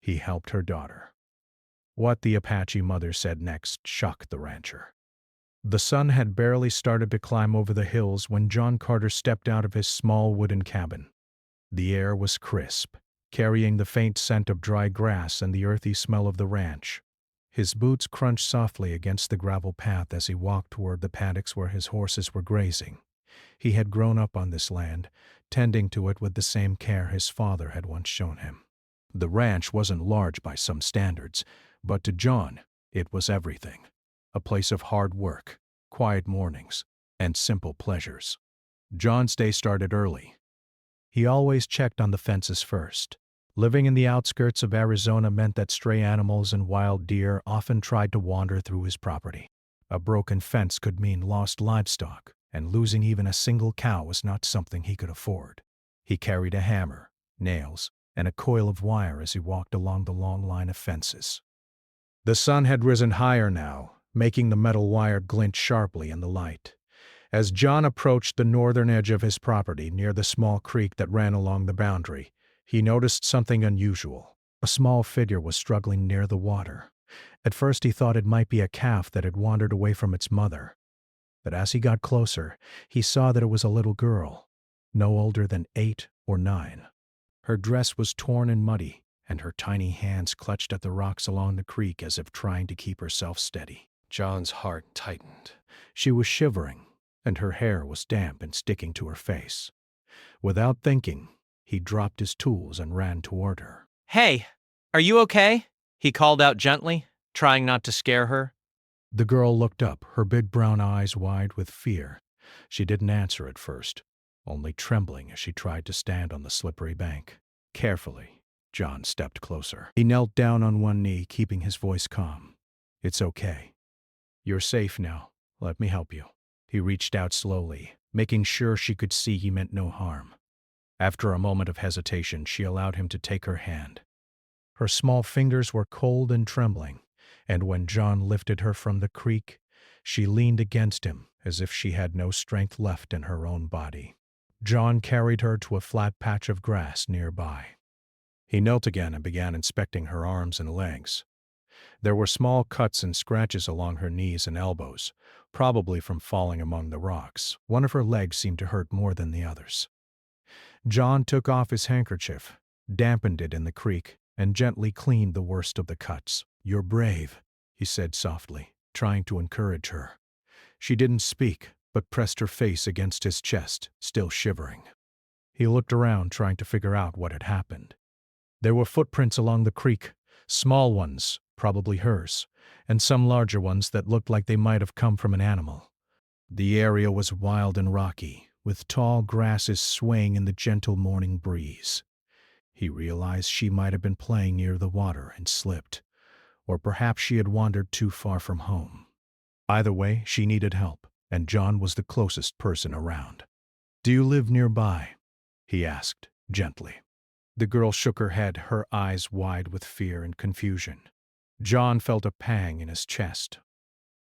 He helped her daughter. What the Apache mother said next shocked the rancher. The sun had barely started to climb over the hills when John Carter stepped out of his small wooden cabin. The air was crisp, carrying the faint scent of dry grass and the earthy smell of the ranch. His boots crunched softly against the gravel path as he walked toward the paddocks where his horses were grazing. He had grown up on this land, tending to it with the same care his father had once shown him. The ranch wasn't large by some standards, but to John, it was everything. A place of hard work, quiet mornings, and simple pleasures. John's day started early. He always checked on the fences first. Living in the outskirts of Arizona meant that stray animals and wild deer often tried to wander through his property. A broken fence could mean lost livestock, and losing even a single cow was not something he could afford. He carried a hammer, nails, and a coil of wire as he walked along the long line of fences. The sun had risen higher now, making the metal wire glint sharply in the light. As John approached the northern edge of his property near the small creek that ran along the boundary, he noticed something unusual. A small figure was struggling near the water. At first he thought it might be a calf that had wandered away from its mother. But as he got closer, he saw that it was a little girl, no older than 8 or 9. Her dress was torn and muddy, and her tiny hands clutched at the rocks along the creek as if trying to keep herself steady. John's heart tightened. She was shivering, and her hair was damp and sticking to her face. Without thinking, he dropped his tools and ran toward her. "Hey, are you okay?" he called out gently, trying not to scare her. The girl looked up, her big brown eyes wide with fear. She didn't answer at first, only trembling as she tried to stand on the slippery bank. Carefully, John stepped closer. He knelt down on one knee, keeping his voice calm. "It's okay. You're safe now. Let me help you." He reached out slowly, making sure she could see he meant no harm. After a moment of hesitation, she allowed him to take her hand. Her small fingers were cold and trembling, and when John lifted her from the creek, she leaned against him as if she had no strength left in her own body. John carried her to a flat patch of grass nearby. He knelt again and began inspecting her arms and legs. There were small cuts and scratches along her knees and elbows, probably from falling among the rocks. One of her legs seemed to hurt more than the others. John took off his handkerchief, dampened it in the creek, and gently cleaned the worst of the cuts. "You're brave," he said softly, trying to encourage her. She didn't speak, but pressed her face against his chest, still shivering. He looked around, trying to figure out what had happened. There were footprints along the creek, small ones, probably hers, and some larger ones that looked like they might have come from an animal. The area was wild and rocky, with tall grasses swaying in the gentle morning breeze. He realized she might have been playing near the water and slipped, or perhaps she had wandered too far from home. Either way, she needed help, and John was the closest person around. "Do you live nearby?" he asked, gently. The girl shook her head, her eyes wide with fear and confusion. John felt a pang in his chest.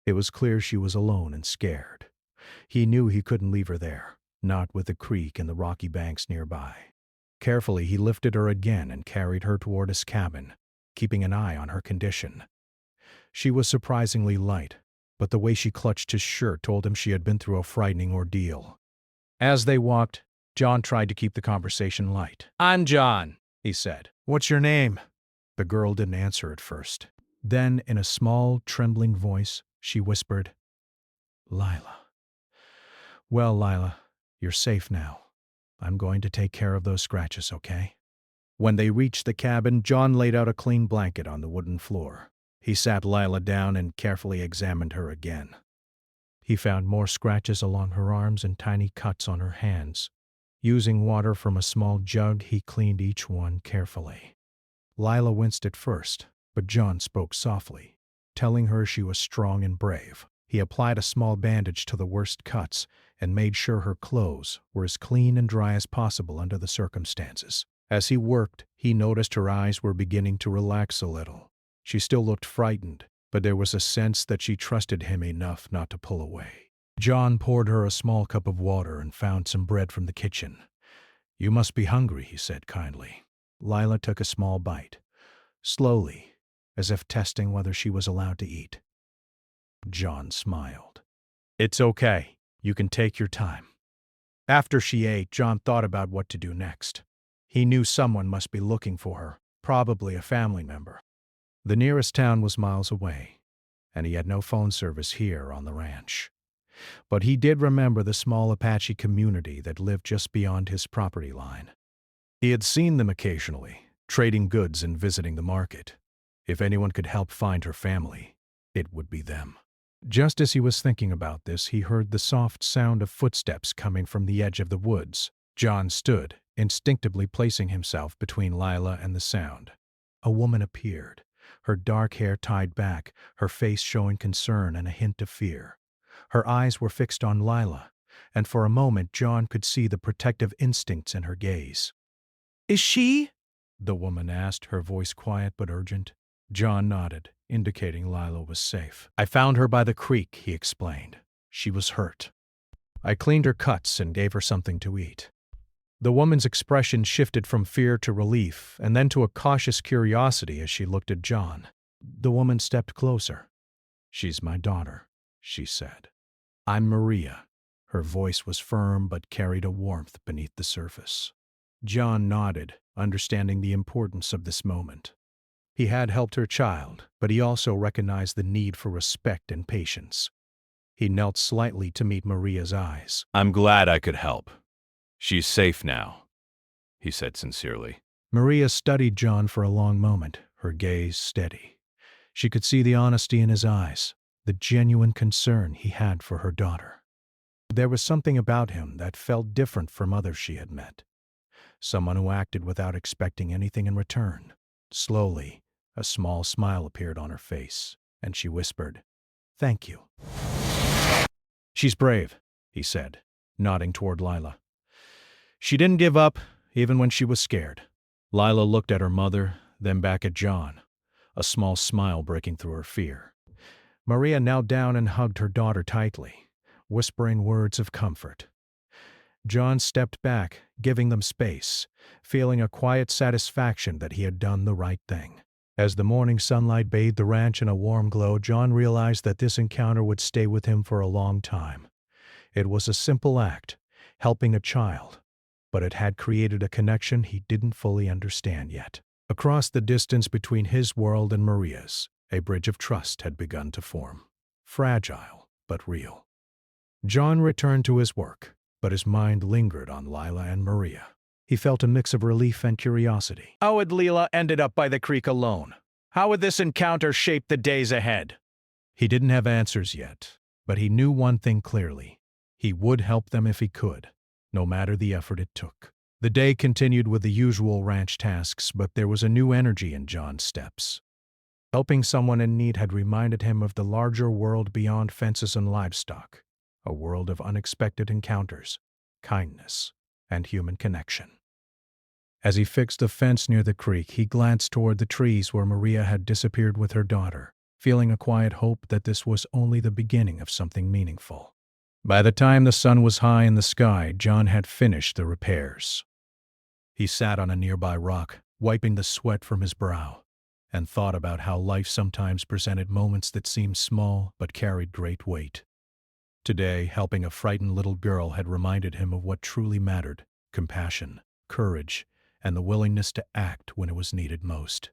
It was clear she was alone and scared. He knew he couldn't leave her there, not with the creek and the rocky banks nearby. Carefully, he lifted her again and carried her toward his cabin, keeping an eye on her condition. She was surprisingly light, but the way she clutched his shirt told him she had been through a frightening ordeal. As they walked, John tried to keep the conversation light. "I'm John," he said. "What's your name?" The girl didn't answer at first. Then, in a small, trembling voice, she whispered, "Lila." "Well, Lila, you're safe now. I'm going to take care of those scratches, okay?" When they reached the cabin, John laid out a clean blanket on the wooden floor. He sat Lila down and carefully examined her again. He found more scratches along her arms and tiny cuts on her hands. Using water from a small jug, he cleaned each one carefully. Lila winced at first, but John spoke softly, telling her she was strong and brave. He applied a small bandage to the worst cuts and made sure her clothes were as clean and dry as possible under the circumstances. As he worked, he noticed her eyes were beginning to relax a little. She still looked frightened, but there was a sense that she trusted him enough not to pull away. John poured her a small cup of water and found some bread from the kitchen. "You must be hungry," he said kindly. Lila took a small bite. slowly, as if testing whether she was allowed to eat. John smiled. "It's okay. You can take your time." After she ate, John thought about what to do next. He knew someone must be looking for her, probably a family member. The nearest town was miles away, and he had no phone service here on the ranch. But he did remember the small Apache community that lived just beyond his property line. He had seen them occasionally, trading goods and visiting the market. If anyone could help find her family, it would be them. Just as he was thinking about this, he heard the soft sound of footsteps coming from the edge of the woods. John stood, instinctively placing himself between Lila and the sound. A woman appeared, her dark hair tied back, her face showing concern and a hint of fear. Her eyes were fixed on Lila, and for a moment John could see the protective instincts in her gaze. "Is she?" the woman asked, her voice quiet but urgent. John nodded, indicating Lila was safe. "I found her by the creek," he explained. "She was hurt. I cleaned her cuts and gave her something to eat." The woman's expression shifted from fear to relief, and then to a cautious curiosity as she looked at John. The woman stepped closer. "She's my daughter," she said. "I'm Maria." Her voice was firm but carried a warmth beneath the surface. John nodded, understanding the importance of this moment. He had helped her child, but he also recognized the need for respect and patience. He knelt slightly to meet Maria's eyes. "I'm glad I could help. She's safe now," he said sincerely. Maria studied John for a long moment, her gaze steady. She could see the honesty in his eyes, the genuine concern he had for her daughter. There was something about him that felt different from others she had met. Someone who acted without expecting anything in return. Slowly, a small smile appeared on her face, and she whispered, "Thank you." "She's brave," he said, nodding toward Lila. "She didn't give up, even when she was scared." Lila looked at her mother, then back at John, a small smile breaking through her fear. Maria knelt down and hugged her daughter tightly, whispering words of comfort. John stepped back, giving them space, feeling a quiet satisfaction that he had done the right thing. As the morning sunlight bathed the ranch in a warm glow, John realized that this encounter would stay with him for a long time. It was a simple act, helping a child, but it had created a connection he didn't fully understand yet. Across the distance between his world and Maria's, a bridge of trust had begun to form. Fragile, but real. John returned to his work, but his mind lingered on Lila and Maria. He felt a mix of relief and curiosity. How had Lila ended up by the creek alone? How would this encounter shape the days ahead? He didn't have answers yet, but he knew one thing clearly. He would help them if he could, no matter the effort it took. The day continued with the usual ranch tasks, but there was a new energy in John's steps. Helping someone in need had reminded him of the larger world beyond fences and livestock, a world of unexpected encounters, kindness, and human connection. As he fixed the fence near the creek, he glanced toward the trees where Maria had disappeared with her daughter, feeling a quiet hope that this was only the beginning of something meaningful. By the time the sun was high in the sky, John had finished the repairs. He sat on a nearby rock, wiping the sweat from his brow, and thought about how life sometimes presented moments that seemed small but carried great weight. Today, helping a frightened little girl had reminded him of what truly mattered: compassion, courage, and the willingness to act when it was needed most.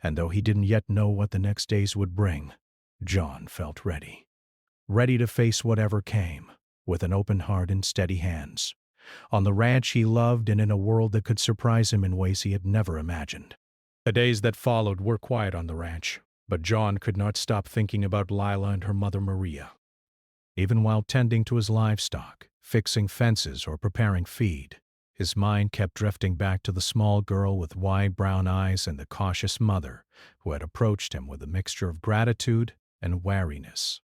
And though he didn't yet know what the next days would bring, John felt ready. Ready to face whatever came, with an open heart and steady hands. On the ranch he loved and in a world that could surprise him in ways he had never imagined. The days that followed were quiet on the ranch, but John could not stop thinking about Lila and her mother Maria. Even while tending to his livestock, fixing fences, or preparing feed, his mind kept drifting back to the small girl with wide brown eyes and the cautious mother who had approached him with a mixture of gratitude and wariness.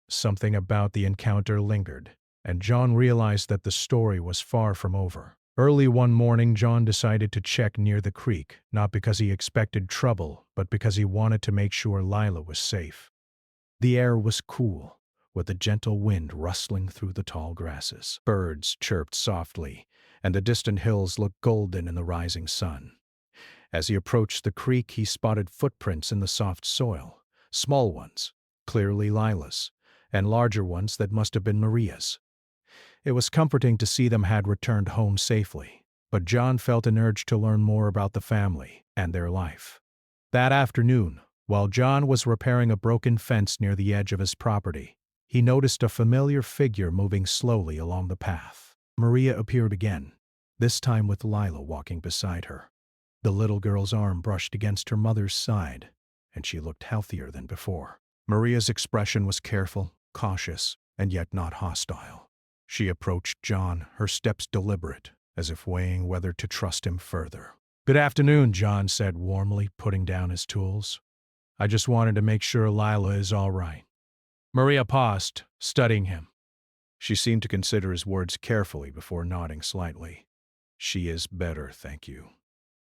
Something about the encounter lingered, and John realized that the story was far from over. Early one morning, John decided to check near the creek, not because he expected trouble, but because he wanted to make sure Lila was safe. The air was cool, with a gentle wind rustling through the tall grasses. Birds chirped softly, and the distant hills looked golden in the rising sun. As he approached the creek, he spotted footprints in the soft soil, small ones, clearly Lila's, and larger ones that must have been Maria's. It was comforting to see them had returned home safely, but John felt an urge to learn more about the family and their life. That afternoon, while John was repairing a broken fence near the edge of his property, he noticed a familiar figure moving slowly along the path. Maria appeared again, this time with Lila walking beside her. The little girl's arm brushed against her mother's side, and she looked healthier than before. Maria's expression was careful, cautious, and yet not hostile. She approached John, her steps deliberate, as if weighing whether to trust him further. "Good afternoon," John said warmly, putting down his tools. "I just wanted to make sure Lila is all right." Maria paused, studying him. She seemed to consider his words carefully before nodding slightly. "She is better, thank you,"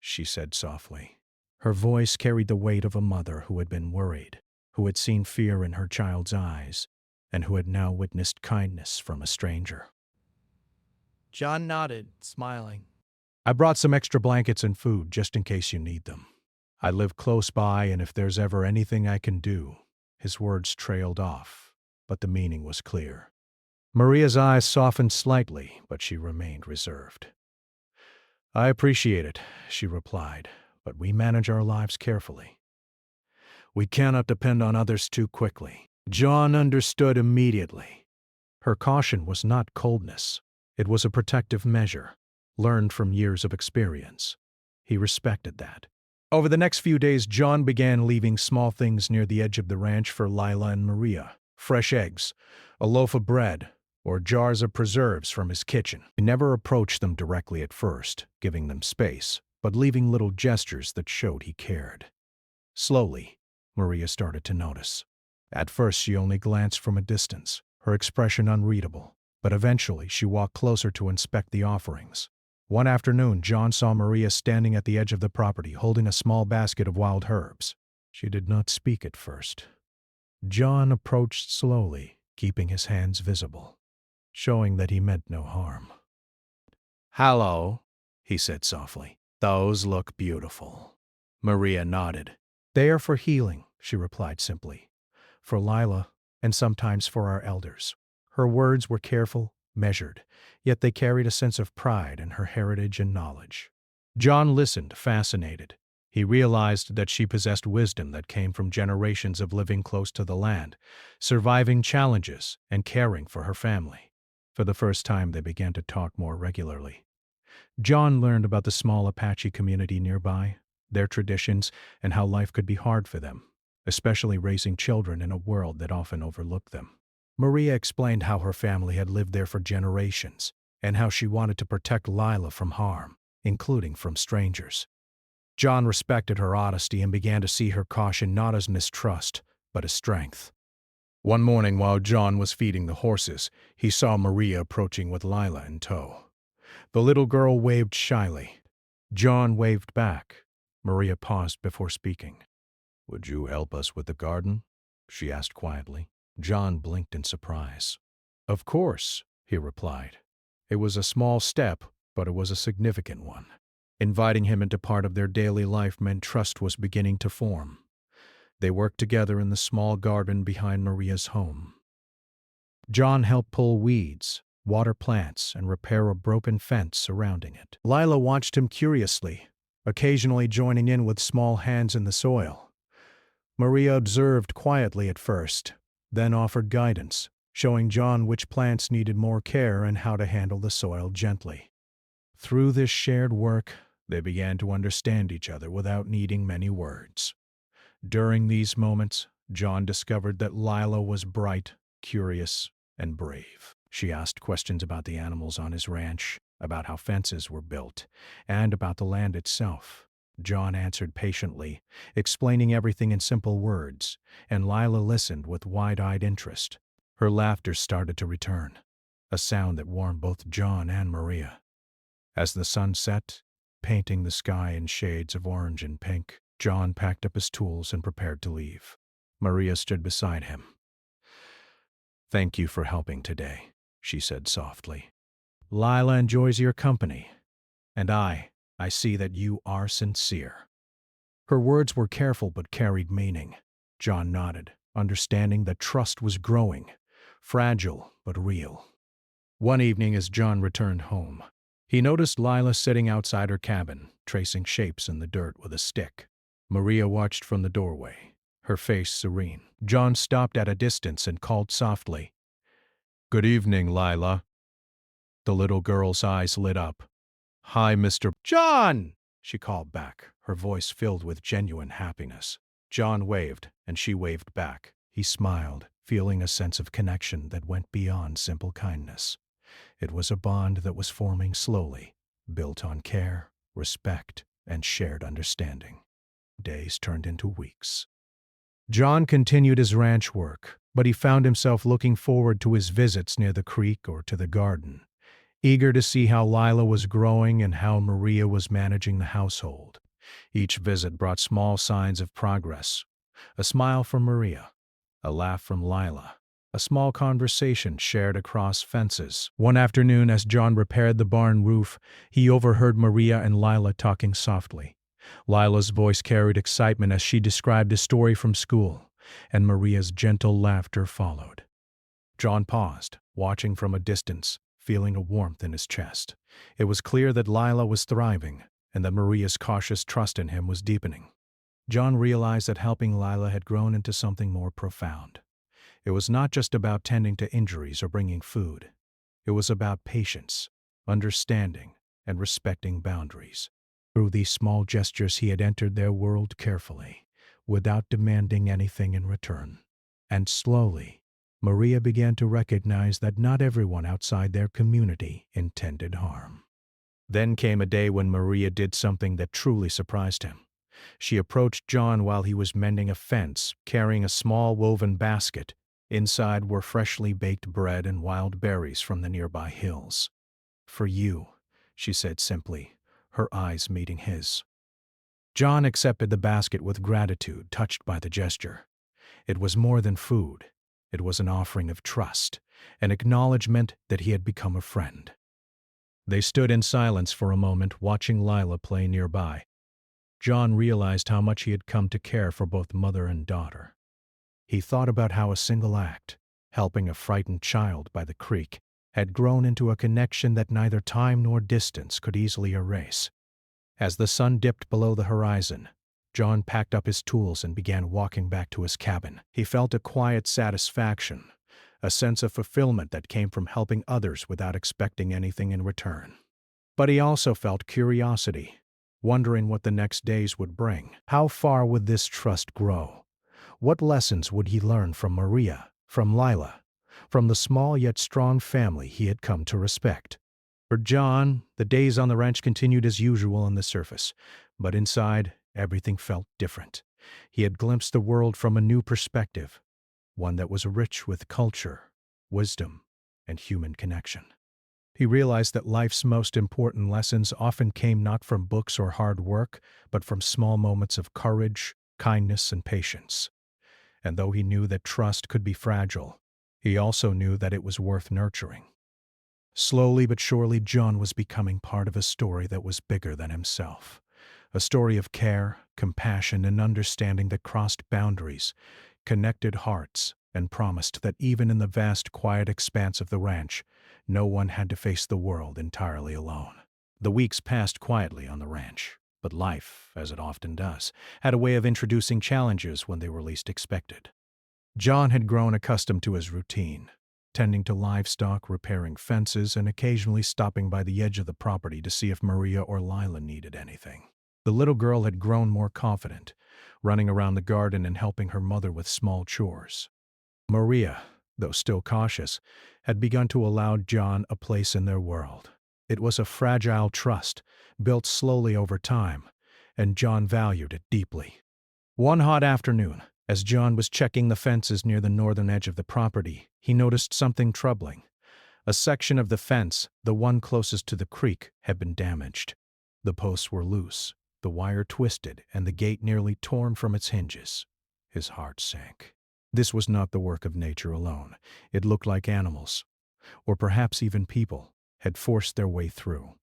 she said softly. Her voice carried the weight of a mother who had been worried, who had seen fear in her child's eyes, and who had now witnessed kindness from a stranger. John nodded, smiling. "I brought some extra blankets and food just in case you need them. I live close by, and if there's ever anything I can do." His words trailed off, but the meaning was clear. Maria's eyes softened slightly, but she remained reserved. "I appreciate it," she replied, "but we manage our lives carefully. We cannot depend on others too quickly." John understood immediately. Her caution was not coldness. It was a protective measure, learned from years of experience. He respected that. Over the next few days, John began leaving small things near the edge of the ranch for Lila and Maria. Fresh eggs, a loaf of bread, or jars of preserves from his kitchen. He never approached them directly at first, giving them space, but leaving little gestures that showed he cared. Slowly, Maria started to notice. At first, she only glanced from a distance, her expression unreadable, but eventually she walked closer to inspect the offerings. One afternoon, John saw Maria standing at the edge of the property, holding a small basket of wild herbs. She did not speak at first. John approached slowly, keeping his hands visible, showing that he meant no harm. "Hello," he said softly. "Those look beautiful." Maria nodded. "They are for healing," she replied simply. "For Lila, and sometimes for our elders." Her words were careful, measured, yet they carried a sense of pride in her heritage and knowledge. John listened, fascinated. He realized that she possessed wisdom that came from generations of living close to the land, surviving challenges, and caring for her family. For the first time, they began to talk more regularly. John learned about the small Apache community nearby, their traditions, and how life could be hard for them, especially raising children in a world that often overlooked them. Maria explained how her family had lived there for generations, and how she wanted to protect Lila from harm, including from strangers. John respected her honesty and began to see her caution not as mistrust, but as strength. One morning while John was feeding the horses, he saw Maria approaching with Lila in tow. The little girl waved shyly. John waved back. Maria paused before speaking. "Would you help us with the garden?" she asked quietly. John blinked in surprise. "Of course," he replied. It was a small step, but it was a significant one. Inviting him into part of their daily life meant trust was beginning to form. They worked together in the small garden behind Maria's home. John helped pull weeds, water plants, and repair a broken fence surrounding it. Lila watched him curiously, occasionally joining in with small hands in the soil. Maria observed quietly at first, then offered guidance, showing John which plants needed more care and how to handle the soil gently. Through this shared work, they began to understand each other without needing many words. During these moments, John discovered that Lila was bright, curious, and brave. She asked questions about the animals on his ranch, about how fences were built, and about the land itself. John answered patiently, explaining everything in simple words, and Lila listened with wide-eyed interest. Her laughter started to return, a sound that warmed both John and Maria. As the sun set, painting the sky in shades of orange and pink, John packed up his tools and prepared to leave. Maria stood beside him. "Thank you for helping today," she said softly. "Lila enjoys your company, and I see that you are sincere." Her words were careful but carried meaning. John nodded, understanding that trust was growing, fragile but real. One evening as John returned home, he noticed Lila sitting outside her cabin, tracing shapes in the dirt with a stick. Maria watched from the doorway, her face serene. John stopped at a distance and called softly, "Good evening, Lila." The little girl's eyes lit up. "Hi, Mr. John!" she called back, her voice filled with genuine happiness. John waved, and she waved back. He smiled, feeling a sense of connection that went beyond simple kindness. It was a bond that was forming slowly, built on care, respect, and shared understanding. Days turned into weeks. John continued his ranch work, but he found himself looking forward to his visits near the creek or to the garden, eager to see how Lila was growing and how Maria was managing the household. Each visit brought small signs of progress: a smile from Maria, a laugh from Lila, a small conversation shared across fences. One afternoon, as John repaired the barn roof, he overheard Maria and Lila talking softly. Lila's voice carried excitement as she described a story from school, and Maria's gentle laughter followed. John paused, watching from a distance, feeling a warmth in his chest. It was clear that Lila was thriving, and that Maria's cautious trust in him was deepening. John realized that helping Lila had grown into something more profound. It was not just about tending to injuries or bringing food. It was about patience, understanding, and respecting boundaries. Through these small gestures he had entered their world carefully, without demanding anything in return. And slowly, Maria began to recognize that not everyone outside their community intended harm. Then came a day when Maria did something that truly surprised him. She approached John while he was mending a fence, carrying a small woven basket. Inside were freshly baked bread and wild berries from the nearby hills. "For you," she said simply, her eyes meeting his. John accepted the basket with gratitude, touched by the gesture. It was more than food. It was an offering of trust, an acknowledgement that he had become a friend. They stood in silence for a moment, watching Lila play nearby. John realized how much he had come to care for both mother and daughter. He thought about how a single act, helping a frightened child by the creek, had grown into a connection that neither time nor distance could easily erase. As the sun dipped below the horizon, John packed up his tools and began walking back to his cabin. He felt a quiet satisfaction, a sense of fulfillment that came from helping others without expecting anything in return. But he also felt curiosity, wondering what the next days would bring. How far would this trust grow? What lessons would he learn from Maria, from Lila, from the small yet strong family he had come to respect? For John, the days on the ranch continued as usual on the surface, but inside, everything felt different. He had glimpsed the world from a new perspective, one that was rich with culture, wisdom, and human connection. He realized that life's most important lessons often came not from books or hard work, but from small moments of courage, kindness, and patience. And though he knew that trust could be fragile, he also knew that it was worth nurturing. Slowly but surely, John was becoming part of a story that was bigger than himself. A story of care, compassion, and understanding that crossed boundaries, connected hearts, and promised that even in the vast, quiet expanse of the ranch, no one had to face the world entirely alone. The weeks passed quietly on the ranch, but life, as it often does, had a way of introducing challenges when they were least expected. John had grown accustomed to his routine, tending to livestock, repairing fences, and occasionally stopping by the edge of the property to see if Maria or Lila needed anything. The little girl had grown more confident, running around the garden and helping her mother with small chores. Maria, though still cautious, had begun to allow John a place in their world. It was a fragile trust, built slowly over time, and John valued it deeply. One hot afternoon, as John was checking the fences near the northern edge of the property, he noticed something troubling. A section of the fence, the one closest to the creek, had been damaged. The posts were loose, the wire twisted, and the gate nearly torn from its hinges. His heart sank. This was not the work of nature alone. It looked like animals, or perhaps even people, had forced their way through.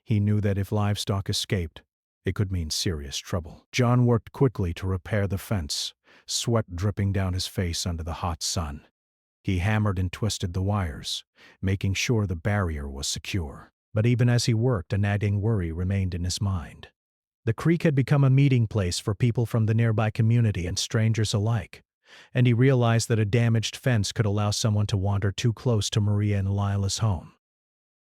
He knew that if livestock escaped, It could mean serious trouble. John worked quickly to repair the fence, sweat dripping down his face under the hot sun. He hammered and twisted the wires, making sure the barrier was secure. But even as he worked, a nagging worry remained in his mind. The creek had become a meeting place for people from the nearby community and strangers alike, and he realized that a damaged fence could allow someone to wander too close to Maria and Lila's home.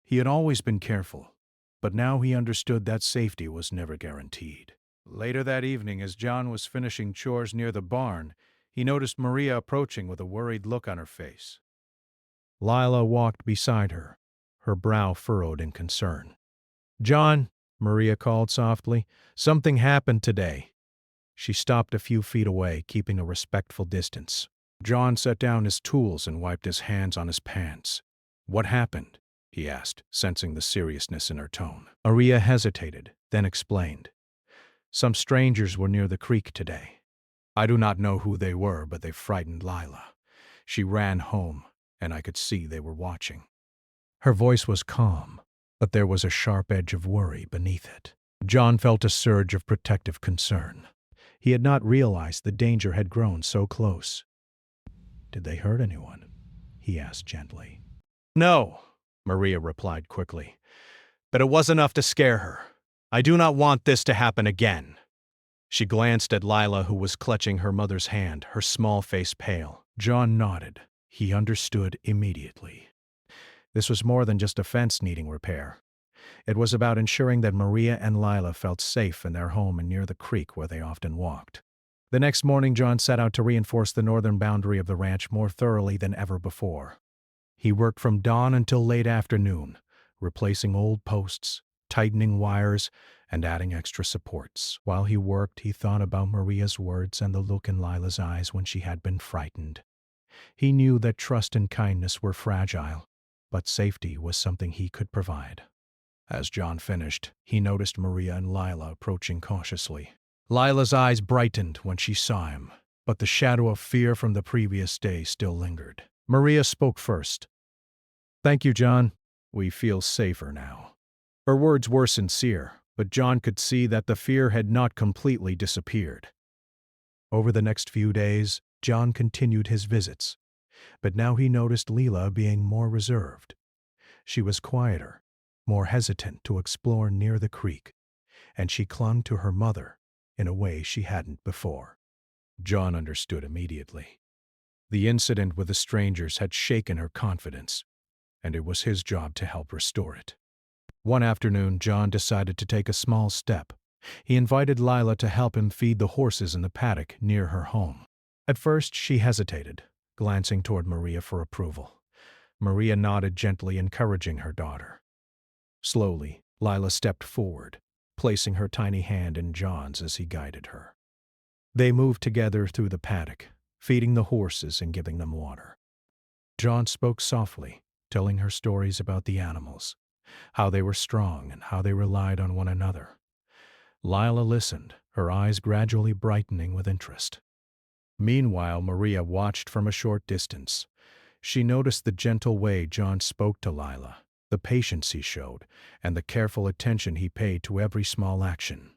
He had always been careful, but now he understood that safety was never guaranteed. Later that evening, as John was finishing chores near the barn, he noticed Maria approaching with a worried look on her face. Lila walked beside her, her brow furrowed in concern. "John," Maria called softly, "something happened today." She stopped a few feet away, keeping a respectful distance. John set down his tools and wiped his hands on his pants. "What happened?" he asked, sensing the seriousness in her tone. Maria hesitated, then explained. "Some strangers were near the creek today. I do not know who they were, but they frightened Lila. She ran home, and I could see they were watching." Her voice was calm, but there was a sharp edge of worry beneath it. John felt a surge of protective concern. He had not realized the danger had grown so close. "Did they hurt anyone?" he asked gently. "No," Maria replied quickly, "but it was enough to scare her. I do not want this to happen again." She glanced at Lila, who was clutching her mother's hand, her small face pale. John nodded. He understood immediately. This was more than just a fence needing repair. It was about ensuring that Maria and Lila felt safe in their home and near the creek where they often walked. The next morning, John set out to reinforce the northern boundary of the ranch more thoroughly than ever before. He worked from dawn until late afternoon, replacing old posts, tightening wires, and adding extra supports. While he worked, he thought about Maria's words and the look in Lila's eyes when she had been frightened. He knew that trust and kindness were fragile, but safety was something he could provide. As John finished, he noticed Maria and Lila approaching cautiously. Lila's eyes brightened when she saw him, but the shadow of fear from the previous day still lingered. Maria spoke first. "Thank you, John. We feel safer now." Her words were sincere, but John could see that the fear had not completely disappeared. Over the next few days, John continued his visits, but now he noticed Lila being more reserved. She was quieter, more hesitant to explore near the creek, and she clung to her mother in a way she hadn't before. John understood immediately. The incident with the strangers had shaken her confidence, and it was his job to help restore it. One afternoon, John decided to take a small step. He invited Lila to help him feed the horses in the paddock near her home. At first, she hesitated, glancing toward Maria for approval. Maria nodded gently, encouraging her daughter. Slowly, Lila stepped forward, placing her tiny hand in John's as he guided her. They moved together through the paddock, feeding the horses and giving them water. John spoke softly, telling her stories about the animals, how they were strong and how they relied on one another. Lila listened, her eyes gradually brightening with interest. Meanwhile, Maria watched from a short distance. She noticed the gentle way John spoke to Lila, the patience he showed, and the careful attention he paid to every small action.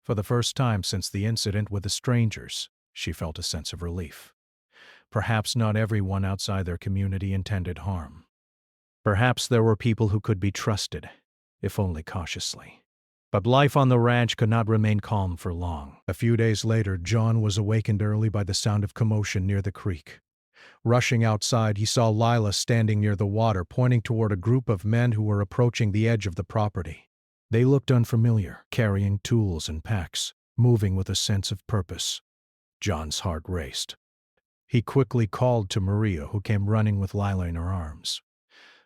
For the first time since the incident with the strangers, she felt a sense of relief. Perhaps not everyone outside their community intended harm. Perhaps there were people who could be trusted, if only cautiously. But life on the ranch could not remain calm for long. A few days later, John was awakened early by the sound of commotion near the creek. Rushing outside, he saw Lila standing near the water, pointing toward a group of men who were approaching the edge of the property. They looked unfamiliar, carrying tools and packs, moving with a sense of purpose. John's heart raced. He quickly called to Maria, who came running with Lila in her arms.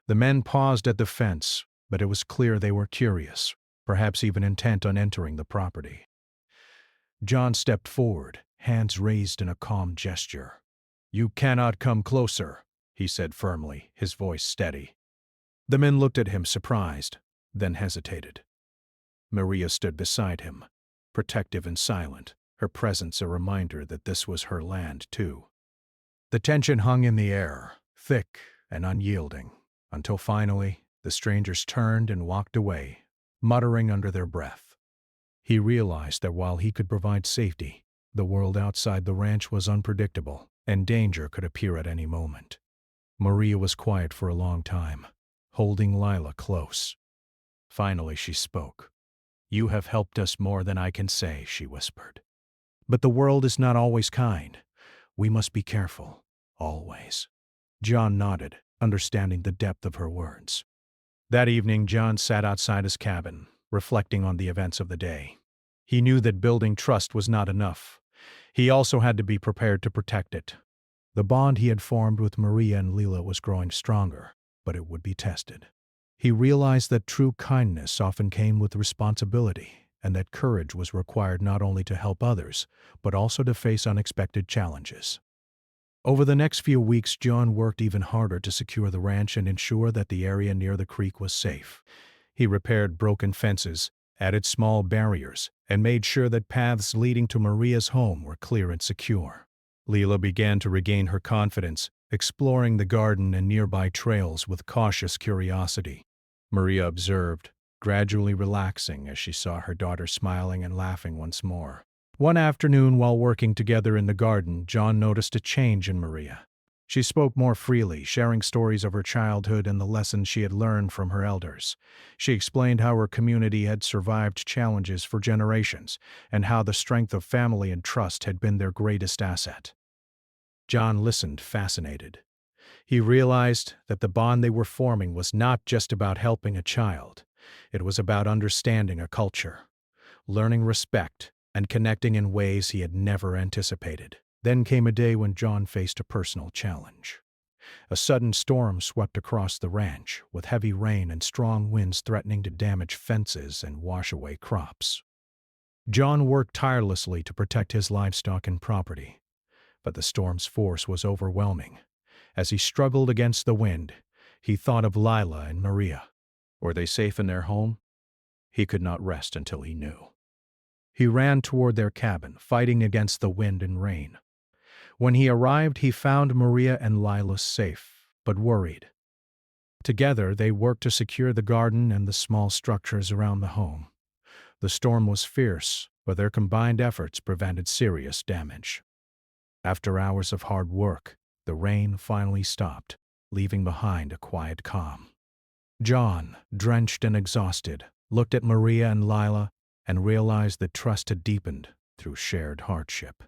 The men paused at the fence, but it was clear they were curious, perhaps even intent on entering the property. John stepped forward, hands raised in a calm gesture. "You cannot come closer," he said firmly, his voice steady. The men looked at him surprised, then hesitated. Maria stood beside him, protective and silent, her presence a reminder that this was her land too. The tension hung in the air, thick and unyielding, until finally the strangers turned and walked away, muttering under their breath. He realized that while he could provide safety, the world outside the ranch was unpredictable, and danger could appear at any moment. Maria was quiet for a long time, holding Lila close. Finally, she spoke. "You have helped us more than I can say," she whispered. "But the world is not always kind. We must be careful, always." John nodded, understanding the depth of her words. That evening, John sat outside his cabin, reflecting on the events of the day. He knew that building trust was not enough. He also had to be prepared to protect it. The bond he had formed with Maria and Lila was growing stronger, but it would be tested. He realized that true kindness often came with responsibility, and that courage was required not only to help others, but also to face unexpected challenges. Over the next few weeks, John worked even harder to secure the ranch and ensure that the area near the creek was safe. He repaired broken fences, added small barriers, and made sure that paths leading to Maria's home were clear and secure. Lila began to regain her confidence, exploring the garden and nearby trails with cautious curiosity. Maria observed, gradually relaxing as she saw her daughter smiling and laughing once more. One afternoon, while working together in the garden, John noticed a change in Maria. She spoke more freely, sharing stories of her childhood and the lessons she had learned from her elders. She explained how her community had survived challenges for generations, and how the strength of family and trust had been their greatest asset. John listened, fascinated. He realized that the bond they were forming was not just about helping a child. It was about understanding a culture, learning respect, and connecting in ways he had never anticipated. Then came a day when John faced a personal challenge. A sudden storm swept across the ranch, with heavy rain and strong winds threatening to damage fences and wash away crops. John worked tirelessly to protect his livestock and property, but the storm's force was overwhelming. As he struggled against the wind, he thought of Lila and Maria. Were they safe in their home? He could not rest until he knew. He ran toward their cabin, fighting against the wind and rain. When he arrived, he found Maria and Lila safe, but worried. Together, they worked to secure the garden and the small structures around the home. The storm was fierce, but their combined efforts prevented serious damage. After hours of hard work, the rain finally stopped, leaving behind a quiet calm. John, drenched and exhausted, looked at Maria and Lila and realized that trust had deepened through shared hardship.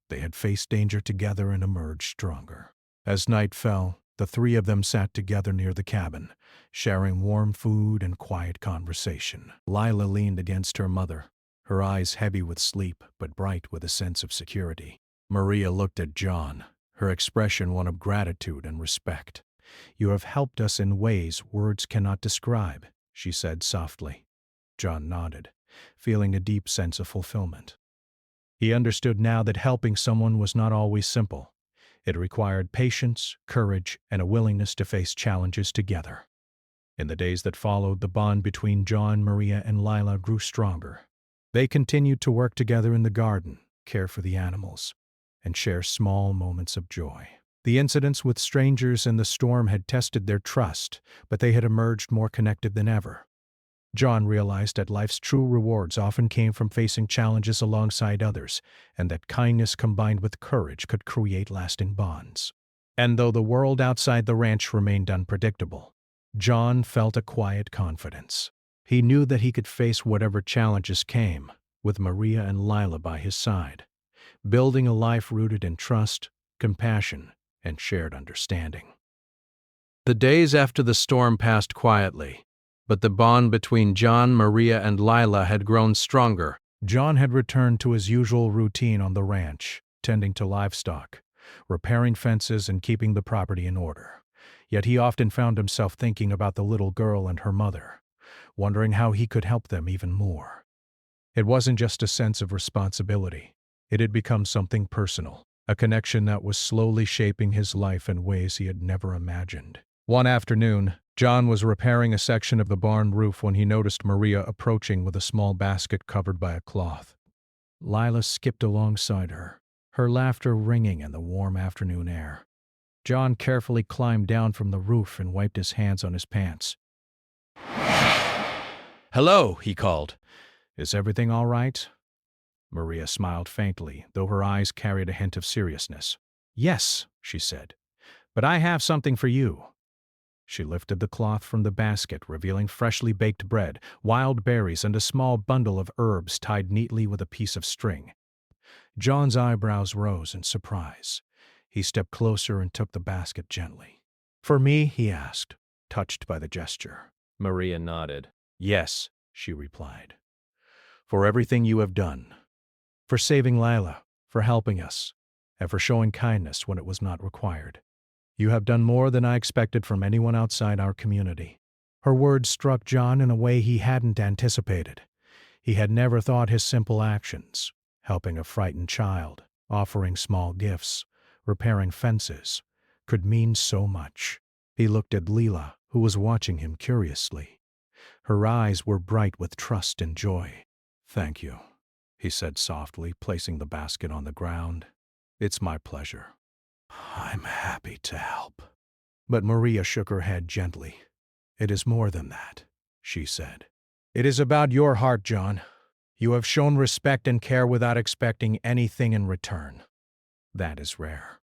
They had faced danger together and emerged stronger. As night fell, the three of them sat together near the cabin, sharing warm food and quiet conversation. Lila leaned against her mother, her eyes heavy with sleep but bright with a sense of security. Maria looked at John, her expression one of gratitude and respect. "You have helped us in ways words cannot describe," she said softly. John nodded, feeling a deep sense of fulfillment. He understood now that helping someone was not always simple. It required patience, courage, and a willingness to face challenges together. In the days that followed, the bond between John, Maria, and Lila grew stronger. They continued to work together in the garden, care for the animals, and share small moments of joy. The incidents with strangers and the storm had tested their trust, but they had emerged more connected than ever. John realized that life's true rewards often came from facing challenges alongside others, and that kindness combined with courage could create lasting bonds. And though the world outside the ranch remained unpredictable, John felt a quiet confidence. He knew that he could face whatever challenges came, with Maria and Lila by his side, building a life rooted in trust, compassion, and shared understanding. The days after the storm passed quietly, but the bond between John, Maria, and Lila had grown stronger. John had returned to his usual routine on the ranch, tending to livestock, repairing fences, and keeping the property in order. Yet he often found himself thinking about the little girl and her mother, wondering how he could help them even more. It wasn't just a sense of responsibility. It had become something personal, a connection that was slowly shaping his life in ways he had never imagined. One afternoon, John was repairing a section of the barn roof when he noticed Maria approaching with a small basket covered by a cloth. Lila skipped alongside her, her laughter ringing in the warm afternoon air. John carefully climbed down from the roof and wiped his hands on his pants. "Hello," he called. Is everything all right? Maria smiled faintly, though her eyes carried a hint of seriousness. Yes, she said, but I have something for you. She lifted the cloth from the basket, revealing freshly baked bread, wild berries, and a small bundle of herbs tied neatly with a piece of string. John's eyebrows rose in surprise. He stepped closer and took the basket gently. For me? He asked, touched by the gesture. Maria nodded. Yes, she replied. For everything you have done. For saving Lila, for helping us, and for showing kindness when it was not required. You have done more than I expected from anyone outside our community. Her words struck John in a way he hadn't anticipated. He had never thought his simple actions, helping a frightened child, offering small gifts, repairing fences, could mean so much. He looked at Leela, who was watching him curiously. Her eyes were bright with trust and joy. Thank you, he said softly, placing the basket on the ground. It's my pleasure. I'm happy to help. But Maria shook her head gently. It is more than that, she said. It is about your heart, John. You have shown respect and care without expecting anything in return. That is rare.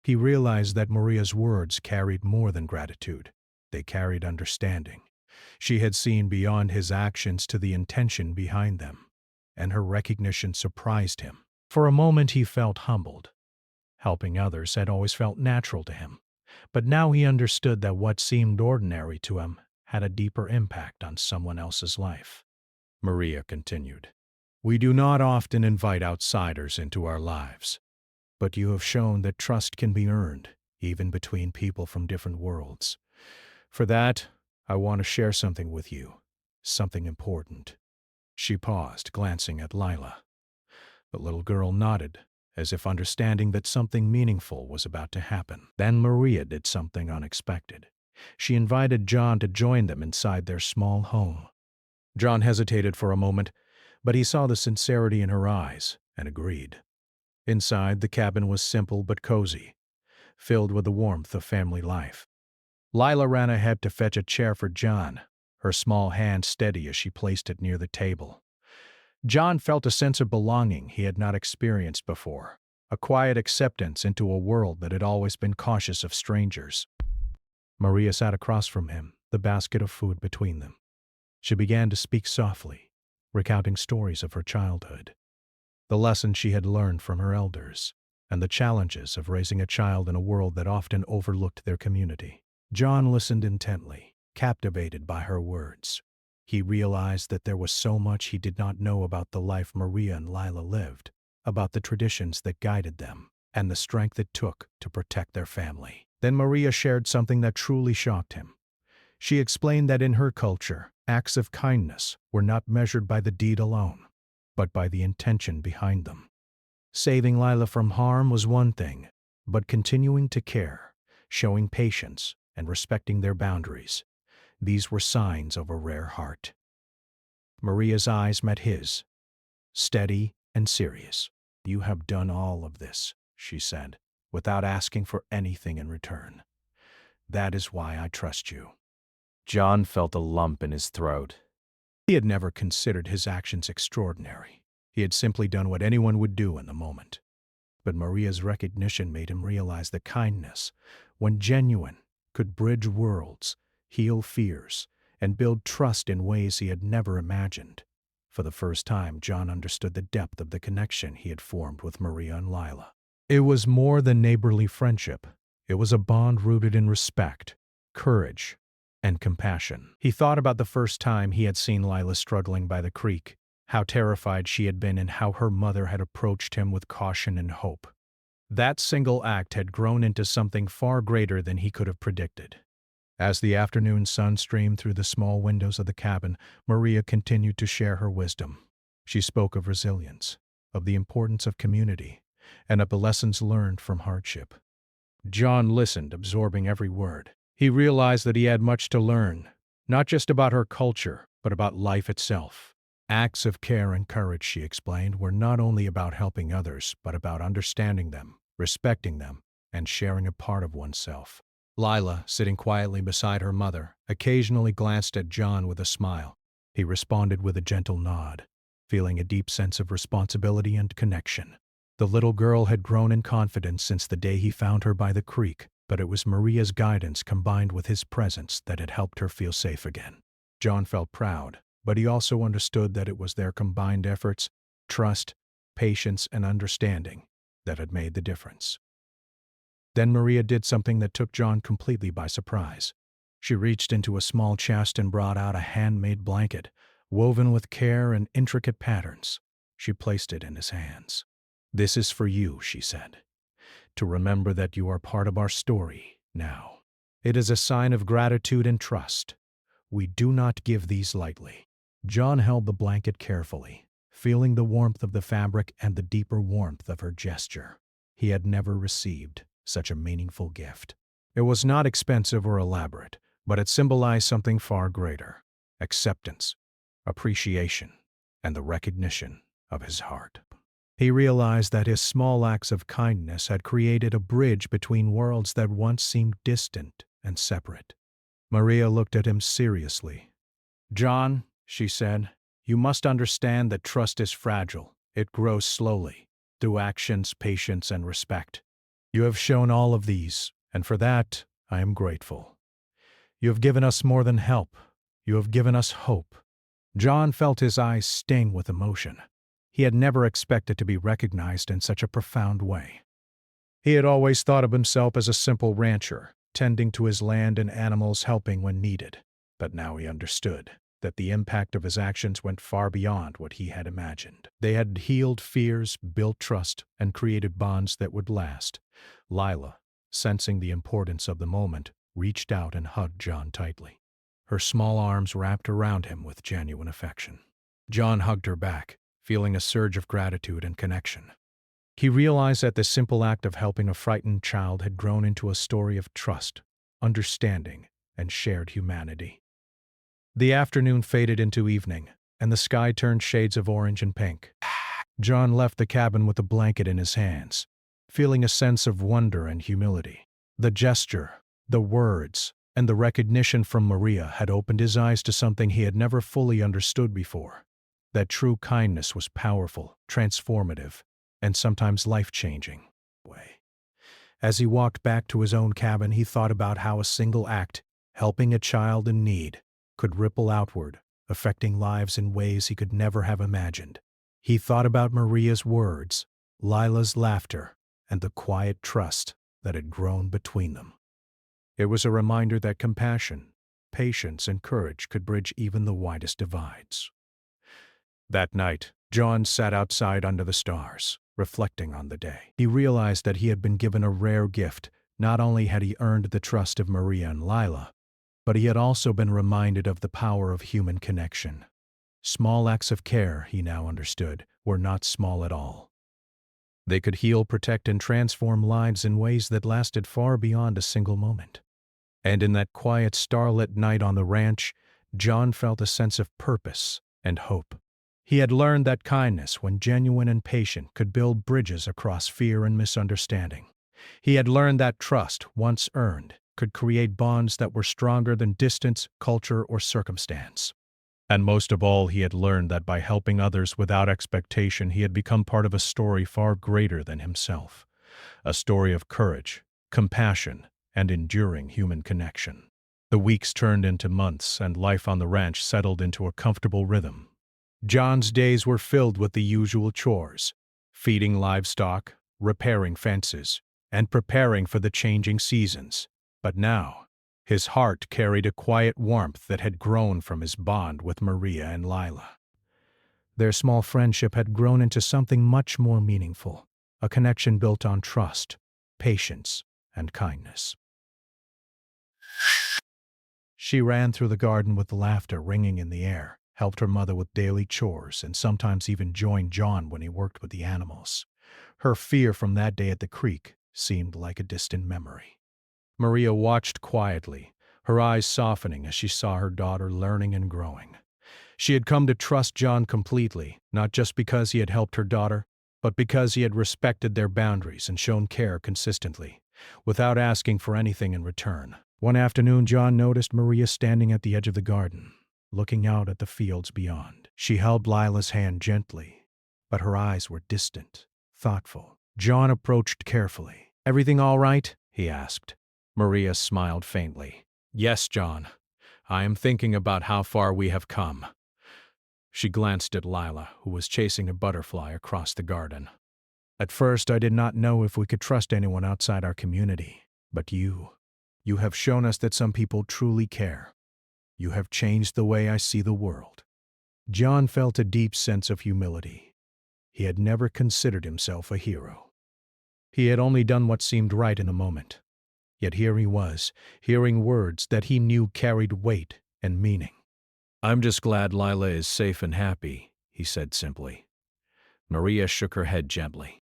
He realized that Maria's words carried more than gratitude. They carried understanding. She had seen beyond his actions to the intention behind them, and her recognition surprised him. For a moment he felt humbled. Helping others had always felt natural to him, but now he understood that what seemed ordinary to him had a deeper impact on someone else's life. Maria continued, We do not often invite outsiders into our lives, but you have shown that trust can be earned, even between people from different worlds. For that, I want to share something with you, something important. She paused, glancing at Lila. The little girl nodded, as if understanding that something meaningful was about to happen. Then Maria did something unexpected. She invited John to join them inside their small home. John hesitated for a moment, but he saw the sincerity in her eyes and agreed. Inside, the cabin was simple but cozy, filled with the warmth of family life. Lila ran ahead to fetch a chair for John, her small hand steady as she placed it near the table. John felt a sense of belonging he had not experienced before, a quiet acceptance into a world that had always been cautious of strangers. Maria sat across from him, the basket of food between them. She began to speak softly, recounting stories of her childhood, the lessons she had learned from her elders, and the challenges of raising a child in a world that often overlooked their community. John listened intently, captivated by her words. He realized that there was so much he did not know about the life Maria and Lila lived, about the traditions that guided them, and the strength it took to protect their family. Then Maria shared something that truly shocked him. She explained that in her culture, acts of kindness were not measured by the deed alone, but by the intention behind them. Saving Lila from harm was one thing, but continuing to care, showing patience, and respecting their boundaries, these were signs of a rare heart. Maria's eyes met his, steady and serious. You have done all of this, she said, without asking for anything in return. That is why I trust you. John felt a lump in his throat. He had never considered his actions extraordinary. He had simply done what anyone would do in the moment. But Maria's recognition made him realize that kindness, when genuine, could bridge worlds, heal fears, and build trust in ways he had never imagined. For the first time, John understood the depth of the connection he had formed with Maria and Lila. It was more than neighborly friendship. It was a bond rooted in respect, courage, and compassion. He thought about the first time he had seen Lila struggling by the creek, how terrified she had been and how her mother had approached him with caution and hope. That single act had grown into something far greater than he could have predicted. As the afternoon sun streamed through the small windows of the cabin, Maria continued to share her wisdom. She spoke of resilience, of the importance of community, and of the lessons learned from hardship. John listened, absorbing every word. He realized that he had much to learn, not just about her culture, but about life itself. Acts of care and courage, she explained, were not only about helping others, but about understanding them, respecting them, and sharing a part of oneself. Lila, sitting quietly beside her mother, occasionally glanced at John with a smile. He responded with a gentle nod, feeling a deep sense of responsibility and connection. The little girl had grown in confidence since the day he found her by the creek, but it was Maria's guidance combined with his presence that had helped her feel safe again. John felt proud, but he also understood that it was their combined efforts, trust, patience, and understanding that had made the difference. Then Maria did something that took John completely by surprise. She reached into a small chest and brought out a handmade blanket, woven with care and intricate patterns. She placed it in his hands. "This is for you," she said, "to remember that you are part of our story now. It is a sign of gratitude and trust. We do not give these lightly." John held the blanket carefully, feeling the warmth of the fabric and the deeper warmth of her gesture. He had never received such a meaningful gift. It was not expensive or elaborate, but it symbolized something far greater: acceptance, appreciation, and the recognition of his heart. He realized that his small acts of kindness had created a bridge between worlds that once seemed distant and separate. Maria looked at him seriously. "John," she said, "you must understand that trust is fragile. It grows slowly, through actions, patience, and respect. You have shown all of these, and for that I am grateful. You have given us more than help. You have given us hope." John felt his eyes sting with emotion. He had never expected to be recognized in such a profound way. He had always thought of himself as a simple rancher, tending to his land and animals, helping when needed. But now he understood that the impact of his actions went far beyond what he had imagined. They had healed fears, built trust, and created bonds that would last. Lila, sensing the importance of the moment, reached out and hugged John tightly. Her small arms wrapped around him with genuine affection. John hugged her back, feeling a surge of gratitude and connection. He realized that the simple act of helping a frightened child had grown into a story of trust, understanding, and shared humanity. The afternoon faded into evening, and the sky turned shades of orange and pink. John left the cabin with the blanket in his hands, feeling a sense of wonder and humility. The gesture, the words, and the recognition from Maria had opened his eyes to something he had never fully understood before: that true kindness was powerful, transformative, and sometimes life-changing. As he walked back to his own cabin, he thought about how a single act, helping a child in need, could ripple outward, affecting lives in ways he could never have imagined. He thought about Maria's words, Lila's laughter, and the quiet trust that had grown between them. It was a reminder that compassion, patience, and courage could bridge even the widest divides. That night, John sat outside under the stars, reflecting on the day. He realized that he had been given a rare gift. Not only had he earned the trust of Maria and Lila, but he had also been reminded of the power of human connection. Small acts of care, he now understood, were not small at all. They could heal, protect, and transform lives in ways that lasted far beyond a single moment. And in that quiet, starlit night on the ranch, John felt a sense of purpose and hope. He had learned that kindness, when genuine and patient, could build bridges across fear and misunderstanding. He had learned that trust, once earned, could create bonds that were stronger than distance, culture, or circumstance. And most of all, he had learned that by helping others without expectation, he had become part of a story far greater than himself. A story of courage, compassion, and enduring human connection. The weeks turned into months, and life on the ranch settled into a comfortable rhythm. John's days were filled with the usual chores: feeding livestock, repairing fences, and preparing for the changing seasons. But now, his heart carried a quiet warmth that had grown from his bond with Maria and Lila. Their small friendship had grown into something much more meaningful, a connection built on trust, patience, and kindness. She ran through the garden with laughter ringing in the air, helped her mother with daily chores, and sometimes even joined John when he worked with the animals. Her fear from that day at the creek seemed like a distant memory. Maria watched quietly, her eyes softening as she saw her daughter learning and growing. She had come to trust John completely, not just because he had helped her daughter, but because he had respected their boundaries and shown care consistently, without asking for anything in return. One afternoon, John noticed Maria standing at the edge of the garden. looking out at the fields beyond. She held Lila's hand gently, but her eyes were distant, thoughtful. John approached carefully. "Everything all right?" he asked. Maria smiled faintly. "Yes, John. I am thinking about how far we have come." She glanced at Lila, who was chasing a butterfly across the garden. "At first, I did not know if we could trust anyone outside our community. But you have shown us that some people truly care. You have changed the way I see the world." John felt a deep sense of humility. He had never considered himself a hero. He had only done what seemed right in the moment. Yet here he was, hearing words that he knew carried weight and meaning. "I'm just glad Lila is safe and happy," he said simply. Maria shook her head gently.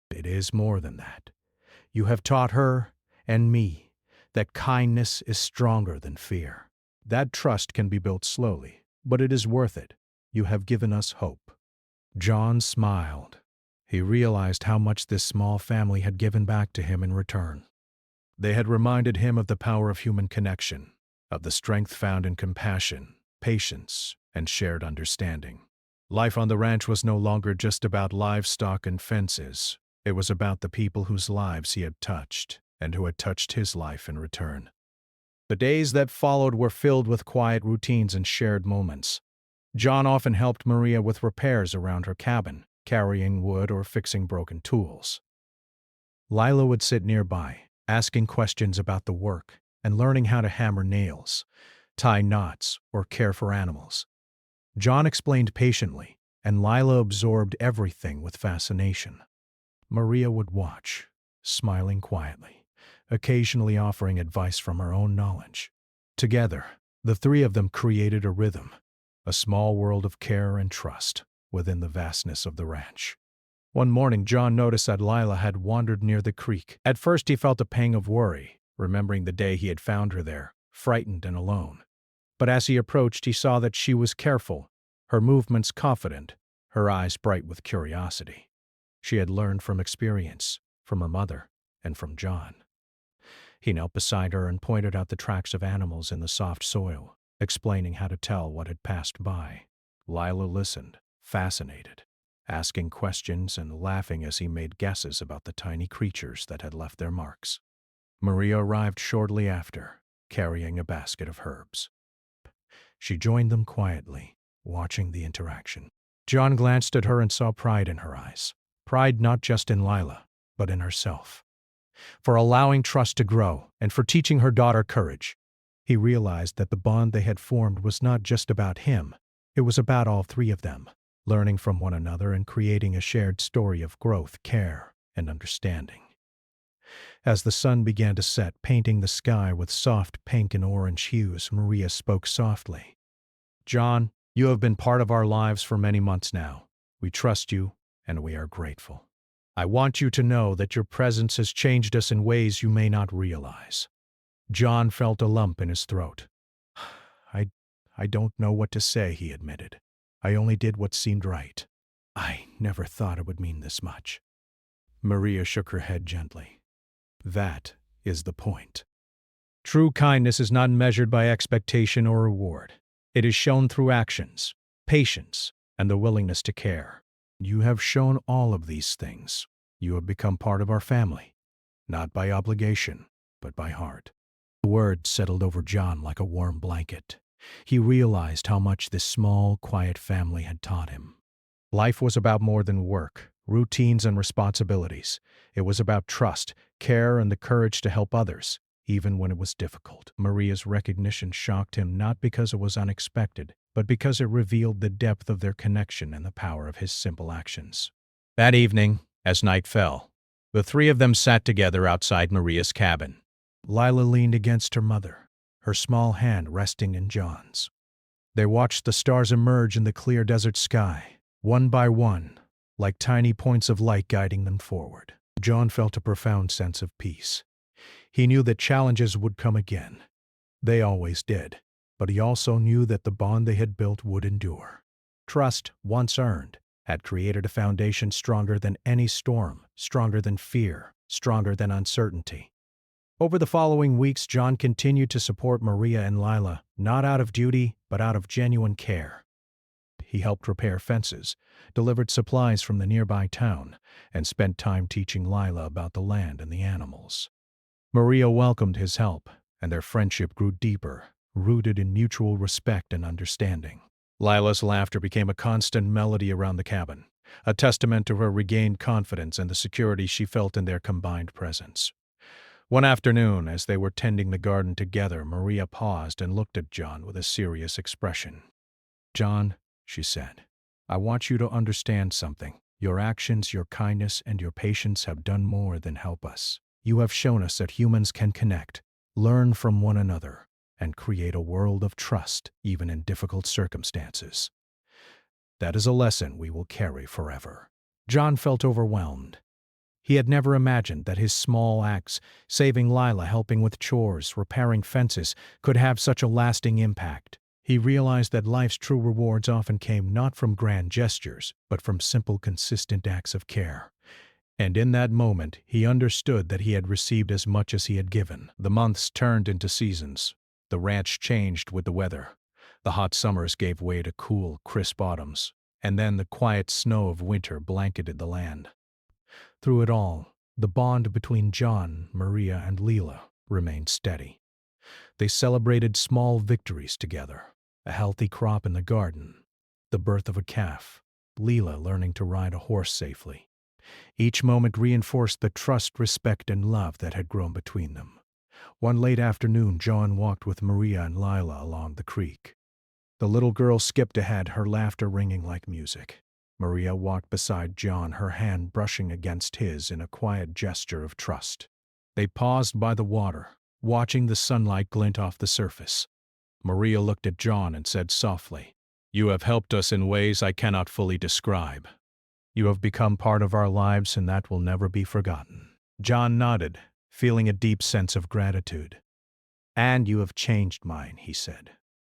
"It is more than that. You have taught her and me that kindness is stronger than fear. That trust can be built slowly, but it is worth it. You have given us hope." John smiled. He realized how much this small family had given back to him in return. They had reminded him of the power of human connection, of the strength found in compassion, patience, and shared understanding. Life on the ranch was no longer just about livestock and fences. It was about the people whose lives he had touched, and who had touched his life in return. The days that followed were filled with quiet routines and shared moments. John often helped Maria with repairs around her cabin, carrying wood or fixing broken tools. Lila would sit nearby, asking questions about the work and learning how to hammer nails, tie knots, or care for animals. John explained patiently, and Lila absorbed everything with fascination. Maria would watch, smiling quietly, occasionally offering advice from her own knowledge. Together, the three of them created a rhythm, a small world of care and trust within the vastness of the ranch. One morning, John noticed that Lila had wandered near the creek. At first, he felt a pang of worry, remembering the day he had found her there, frightened and alone. But as he approached, he saw that she was careful, her movements confident, her eyes bright with curiosity. She had learned from experience, from her mother, and from John. He knelt beside her and pointed out the tracks of animals in the soft soil, explaining how to tell what had passed by. Lila listened, fascinated, asking questions and laughing as he made guesses about the tiny creatures that had left their marks. Maria arrived shortly after, carrying a basket of herbs. She joined them quietly, watching the interaction. John glanced at her and saw pride in her eyes. Pride not just in Lila, but in herself. For allowing trust to grow and for teaching her daughter courage. He realized that the bond they had formed was not just about him. It was about all three of them, learning from one another and creating a shared story of growth, care, and understanding. As the sun began to set, painting the sky with soft pink and orange hues, Maria spoke softly. "John, you have been part of our lives for many months now. We trust you, and we are grateful. I want you to know that your presence has changed us in ways you may not realize." John felt a lump in his throat. I don't know what to say," he admitted. "I only did what seemed right. I never thought it would mean this much." Maria shook her head gently. "That is the point. True kindness is not measured by expectation or reward. It is shown through actions, patience, and the willingness to care. You have shown all of these things. You have become part of our family, not by obligation, but by heart." The word settled over John like a warm blanket. He realized how much this small, quiet family had taught him. Life was about more than work, routines, and responsibilities. It was about trust, care, and the courage to help others, even when it was difficult. Maria's recognition shocked him not because it was unexpected, but because it revealed the depth of their connection and the power of his simple actions. That evening, as night fell, the three of them sat together outside Maria's cabin. Lila leaned against her mother, her small hand resting in John's. They watched the stars emerge in the clear desert sky, one by one, like tiny points of light guiding them forward. John felt a profound sense of peace. He knew that challenges would come again. They always did, but he also knew that the bond they had built would endure. Trust, once earned, had created a foundation stronger than any storm, stronger than fear, stronger than uncertainty. Over the following weeks, John continued to support Maria and Lila, not out of duty, but out of genuine care. He helped repair fences, delivered supplies from the nearby town, and spent time teaching Lila about the land and the animals. Maria welcomed his help, and their friendship grew deeper, rooted in mutual respect and understanding. Lila's laughter became a constant melody around the cabin, a testament to her regained confidence and the security she felt in their combined presence. One afternoon, as they were tending the garden together, Maria paused and looked at John with a serious expression. "John," she said, "I want you to understand something. Your actions, your kindness, and your patience have done more than help us. You have shown us that humans can connect, learn from one another, and create a world of trust, even in difficult circumstances. That is a lesson we will carry forever." John felt overwhelmed. He had never imagined that his small acts, saving Lila, helping with chores, repairing fences, could have such a lasting impact. He realized that life's true rewards often came not from grand gestures, but from simple, consistent acts of care. And in that moment, he understood that he had received as much as he had given. The months turned into seasons. The ranch changed with the weather. The hot summers gave way to cool, crisp autumns, and then the quiet snow of winter blanketed the land. Through it all, the bond between John, Maria, and Lila remained steady. They celebrated small victories together: a healthy crop in the garden, the birth of a calf, Lila learning to ride a horse safely. Each moment reinforced the trust, respect, and love that had grown between them. One late afternoon, John walked with Maria and Lila along the creek. The little girl skipped ahead, her laughter ringing like music. Maria walked beside John, her hand brushing against his in a quiet gesture of trust. They paused by the water, watching the sunlight glint off the surface. Maria looked at John and said softly, "You have helped us in ways I cannot fully describe. You have become part of our lives, and that will never be forgotten." John nodded, feeling a deep sense of gratitude. "And you have changed mine," he said.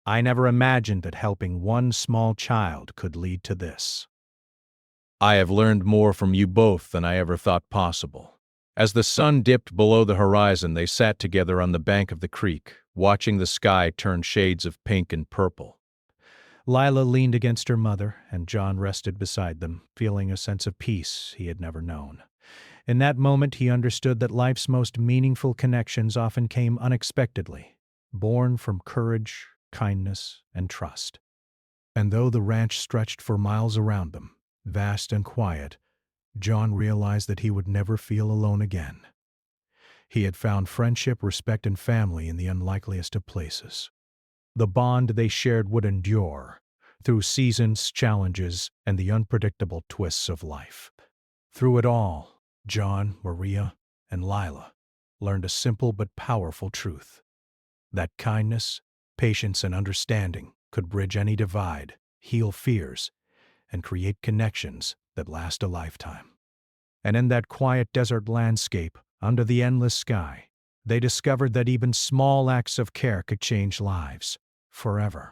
"I never imagined that helping one small child could lead to this." "I have learned more from you both than I ever thought possible." As the sun dipped below the horizon, they sat together on the bank of the creek, watching the sky turn shades of pink and purple. Lila leaned against her mother, and John rested beside them, feeling a sense of peace he had never known. In that moment, he understood that life's most meaningful connections often came unexpectedly, born from courage, kindness, and trust. And though the ranch stretched for miles around them, vast and quiet, John realized that he would never feel alone again. He had found friendship, respect, and family in the unlikeliest of places. The bond they shared would endure through seasons, challenges, and the unpredictable twists of life. Through it all, John, Maria, and Lila learned a simple but powerful truth: that kindness, patience, and understanding could bridge any divide, heal fears, and create connections that last a lifetime. And in that quiet desert landscape, under the endless sky, they discovered that even small acts of care could change lives forever.